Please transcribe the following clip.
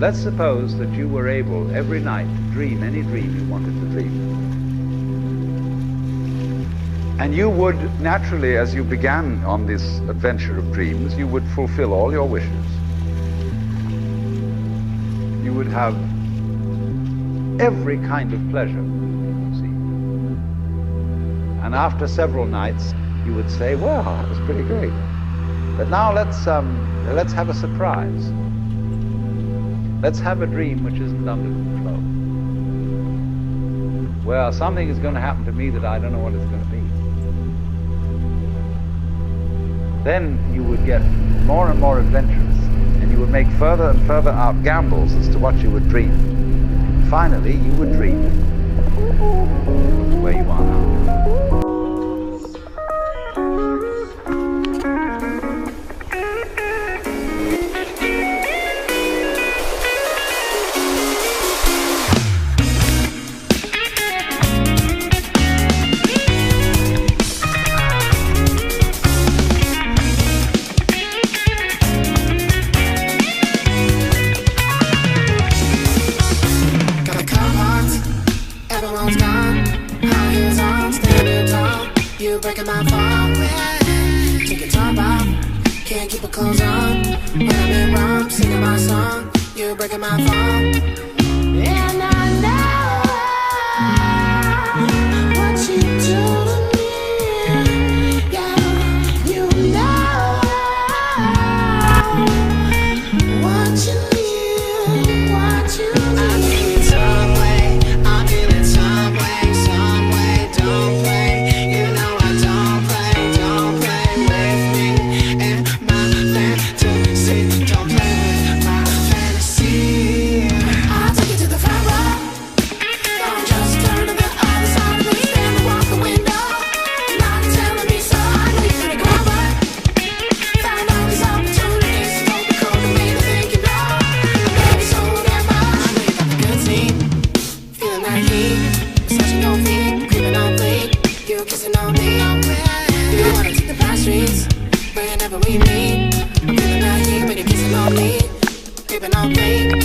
Let's suppose that you were able every night to dream any dream you wanted to dream. And you would naturally, as you began on this adventure of dreams, you would fulfill all your wishes. You would have every kind of pleasure, you see. And after several nights, you would say, well, that was pretty great. But now let's have a surprise. Let's have a dream which isn't under control. Well, something is going to happen to me that I don't know what it's going to be. Then you would get more and more adventurous, and you would make further and further out gambles as to what you would dream. Finally, you would dream where you are now. Breaking my phone, take your top off, can't keep it clothes on. When I'm in wrong, singing my song, you're breaking my phone. And I know what you do to me, yeah, you know what you need, what you need. I'm feeling some way, don't play. But you never leave me. I'm feeling out here, but you're kissing on me, creeping on me.